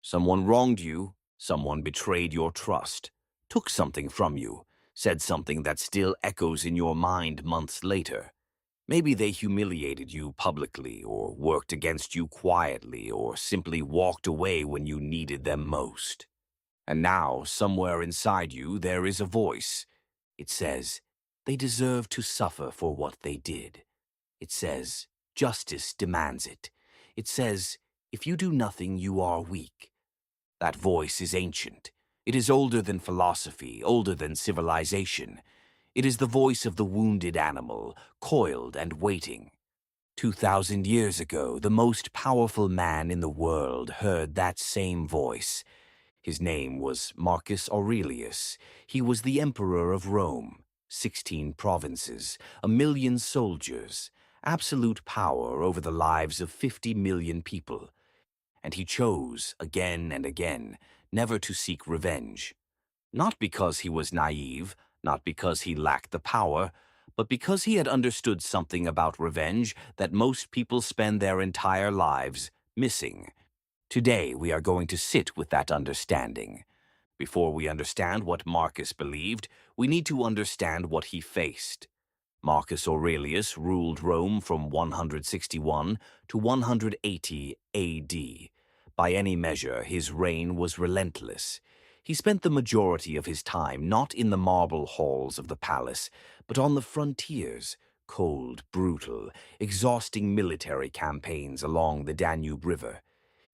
Someone wronged you, someone betrayed your trust, took something from you, said something that still echoes in your mind months later. Maybe they humiliated you publicly, or worked against you quietly, or simply walked away when you needed them most. And now, somewhere inside you, there is a voice. It says, they deserve to suffer for what they did. It says, justice demands it. It says, if you do nothing, you are weak. That voice is ancient. It is older than philosophy, older than civilization. It is the voice of the wounded animal, coiled and waiting. 2,000 years ago, the most powerful man in the world heard that same voice. His name was Marcus Aurelius. He was the emperor of Rome, 16 provinces, 1 million soldiers, absolute power over the lives of 50 million people. And he chose, again and again, never to seek revenge. Not because he was naive, not because he lacked the power, but because he had understood something about revenge that most people spend their entire lives missing. Today we are going to sit with that understanding. Before we understand what Marcus believed, we need to understand what he faced. Marcus Aurelius ruled Rome from 161 to 180 AD. By any measure, his reign was relentless. He spent the majority of his time not in the marble halls of the palace, but on the frontiers, cold, brutal, exhausting military campaigns along the Danube River.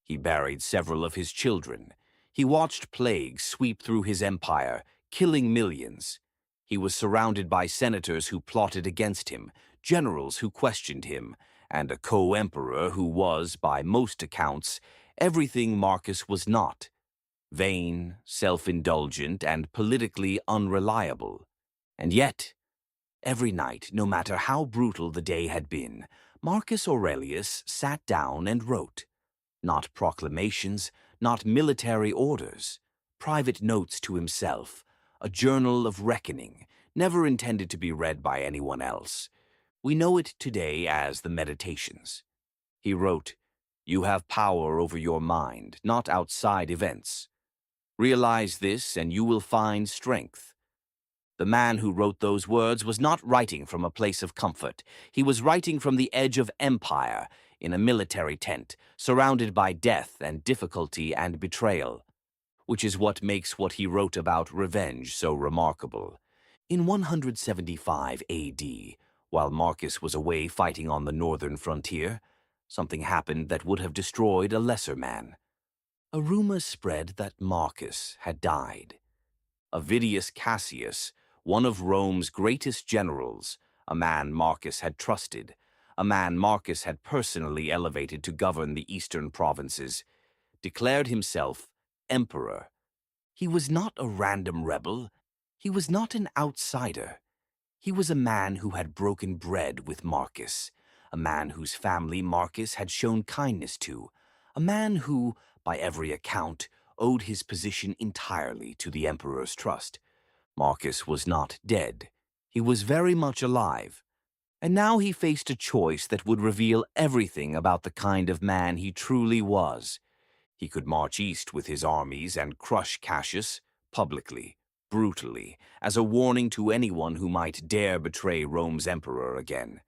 He buried several of his children. He watched plagues sweep through his empire, killing millions. He was surrounded by senators who plotted against him, generals who questioned him, and a co-emperor who was, by most accounts, everything Marcus was not: vain, self-indulgent, and politically unreliable. And yet, every night, no matter how brutal the day had been, Marcus Aurelius sat down and wrote. Not proclamations, not military orders, private notes to himself, a journal of reckoning, never intended to be read by anyone else. We know it today as the Meditations. He wrote, "You have power over your mind, not outside events. Realize this and you will find strength." The man who wrote those words was not writing from a place of comfort. He was writing from the edge of empire, in a military tent, surrounded by death and difficulty and betrayal, which is what makes what he wrote about revenge so remarkable. In 175 AD, while Marcus was away fighting on the northern frontier, something happened that would have destroyed a lesser man. A rumor spread that Marcus had died. Avidius Cassius, one of Rome's greatest generals, a man Marcus had trusted, a man Marcus had personally elevated to govern the eastern provinces, declared himself emperor. He was not a random rebel. He was not an outsider. He was a man who had broken bread with Marcus, a man whose family Marcus had shown kindness to, a man who, by every account, owed his position entirely to the emperor's trust. Marcus was not dead. He was very much alive. And now he faced a choice that would reveal everything about the kind of man he truly was. He could march east with his armies and crush Cassius, publicly, brutally, as a warning to anyone who might dare betray Rome's emperor again.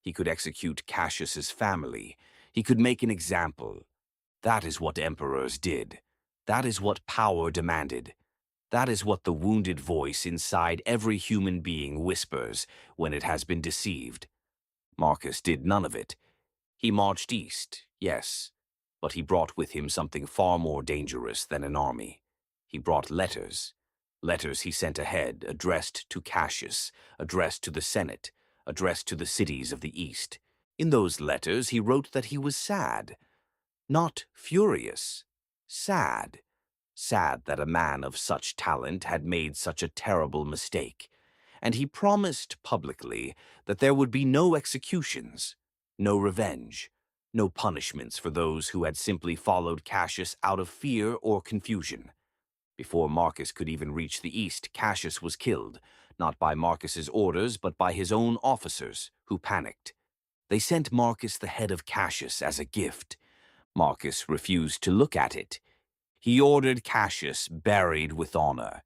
He could execute Cassius's family. He could make an example. That is what emperors did. That is what power demanded. That is what the wounded voice inside every human being whispers when it has been deceived. Marcus did none of it. He marched east, yes, but he brought with him something far more dangerous than an army. He brought letters. Letters he sent ahead, addressed to Cassius, addressed to the Senate, addressed to the cities of the east. In those letters he wrote that he was sad. Not furious, sad. Sad that a man of such talent had made such a terrible mistake, and he promised publicly that there would be no executions, no revenge, no punishments for those who had simply followed Cassius out of fear or confusion. Before Marcus could even reach the east, Cassius was killed, not by Marcus's orders, but by his own officers, who panicked. They sent Marcus the head of Cassius as a gift. Marcus refused to look at it. He ordered Cassius buried with honor.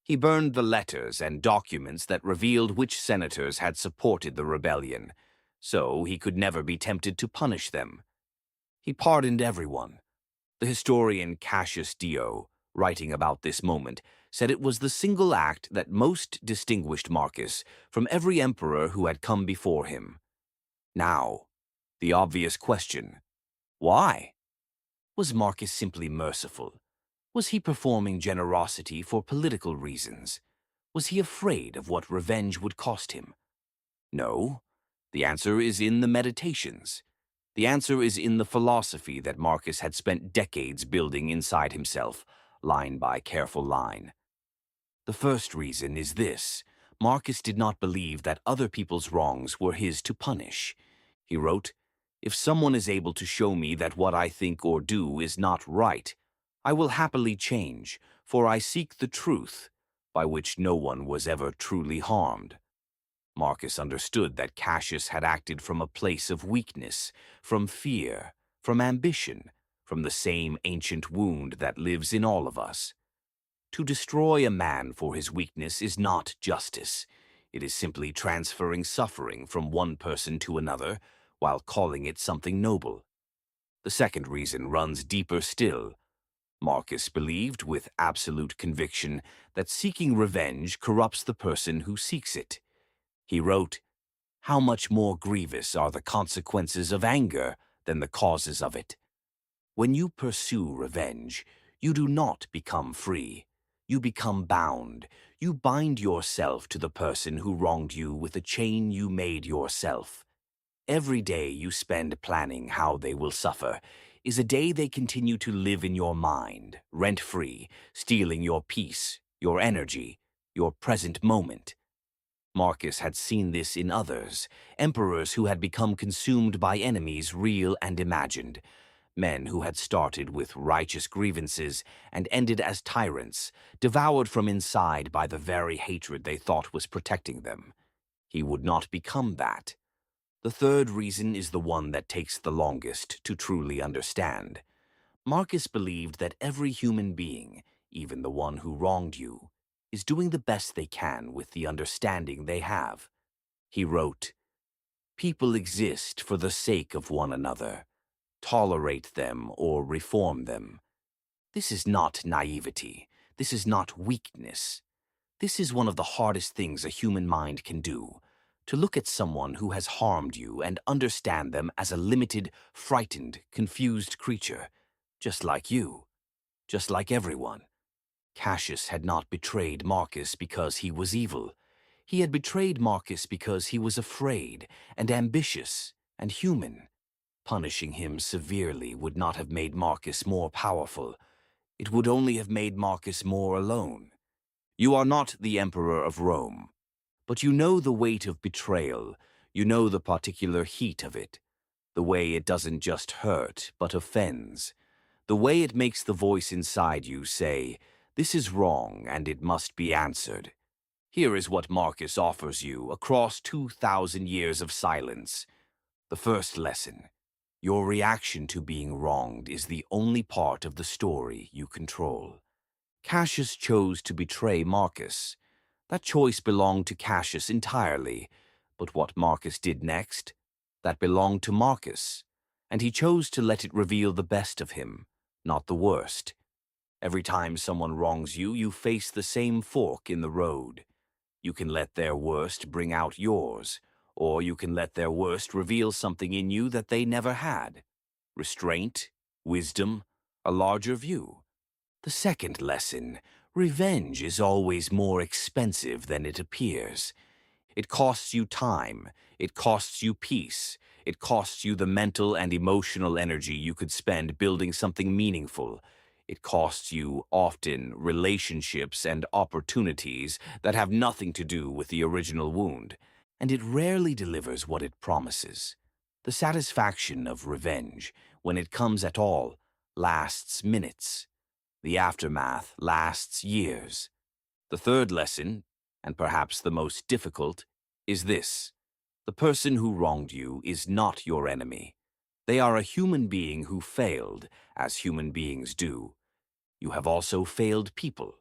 He burned the letters and documents that revealed which senators had supported the rebellion, so he could never be tempted to punish them. He pardoned everyone. The historian Cassius Dio, writing about this moment, said it was the single act that most distinguished Marcus from every emperor who had come before him. Now, the obvious question: why? Was Marcus simply merciful? Was he performing generosity for political reasons? Was he afraid of what revenge would cost him? No. The answer is in the Meditations. The answer is in the philosophy that Marcus had spent decades building inside himself, line by careful line. The first reason is this: Marcus did not believe that other people's wrongs were his to punish. He wrote, "If someone is able to show me that what I think or do is not right, I will happily change, for I seek the truth, by which no one was ever truly harmed." Marcus understood that Cassius had acted from a place of weakness, from fear, from ambition, from the same ancient wound that lives in all of us. To destroy a man for his weakness is not justice. It is simply transferring suffering from one person to another while calling it something noble. The second reason runs deeper still. Marcus believed with absolute conviction that seeking revenge corrupts the person who seeks it. He wrote, "How much more grievous are the consequences of anger than the causes of it." When you pursue revenge, you do not become free. You become bound. You bind yourself to the person who wronged you with a chain you made yourself. Every day you spend planning how they will suffer is a day they continue to live in your mind, rent-free, stealing your peace, your energy, your present moment. Marcus had seen this in others, emperors who had become consumed by enemies real and imagined, men who had started with righteous grievances and ended as tyrants, devoured from inside by the very hatred they thought was protecting them. He would not become that. The third reason is the one that takes the longest to truly understand. Marcus believed that every human being, even the one who wronged you, is doing the best they can with the understanding they have. He wrote, "People exist for the sake of one another. Tolerate them or reform them." This is not naivety. This is not weakness. This is one of the hardest things a human mind can do: to look at someone who has harmed you and understand them as a limited, frightened, confused creature, just like you, just like everyone. Cassius had not betrayed Marcus because he was evil. He had betrayed Marcus because he was afraid and ambitious and human. Punishing him severely would not have made Marcus more powerful. It would only have made Marcus more alone. You are not the emperor of Rome, but you know the weight of betrayal. You know the particular heat of it, the way it doesn't just hurt, but offends, the way it makes the voice inside you say, "This is wrong and it must be answered." Here is what Marcus offers you across 2,000 years of silence. The first lesson: your reaction to being wronged is the only part of the story you control. Cassius chose to betray Marcus. That choice belonged to Cassius entirely, but what Marcus did next, that belonged to Marcus, and he chose to let it reveal the best of him, not the worst. Every time someone wrongs you, you face the same fork in the road. You can let their worst bring out yours, or you can let their worst reveal something in you that they never had: restraint, wisdom, a larger view. The second lesson: revenge is always more expensive than it appears. It costs you time, it costs you peace, it costs you the mental and emotional energy you could spend building something meaningful. It costs you, often, relationships and opportunities that have nothing to do with the original wound, and it rarely delivers what it promises. The satisfaction of revenge, when it comes at all, lasts minutes. The aftermath lasts years. The third lesson, and perhaps the most difficult, is this: the person who wronged you is not your enemy. They are a human being who failed, as human beings do. You have also failed people.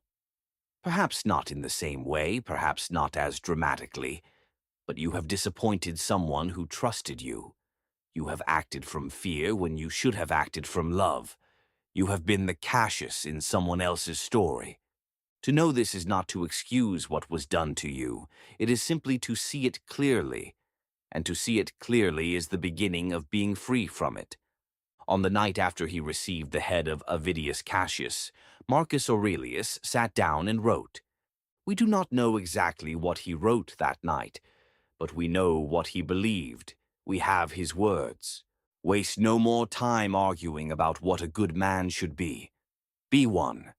Perhaps not in the same way, perhaps not as dramatically, but you have disappointed someone who trusted you. You have acted from fear when you should have acted from love. You have been the Cassius in someone else's story. To know this is not to excuse what was done to you. It is simply to see it clearly. And to see it clearly is the beginning of being free from it. On the night after he received the head of Avidius Cassius, Marcus Aurelius sat down and wrote. We do not know exactly what he wrote that night, but we know what he believed. We have his words. Waste no more time arguing about what a good man should be. Be one.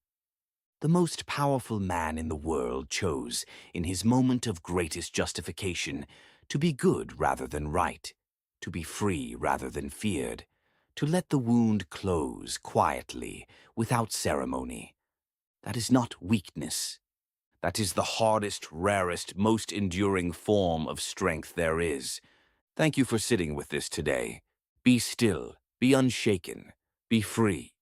The most powerful man in the world chose, in his moment of greatest justification, to be good rather than right, to be free rather than feared, to let the wound close quietly, without ceremony. That is not weakness. That is the hardest, rarest, most enduring form of strength there is. Thank you for sitting with this today. Be still, be unshaken, be free.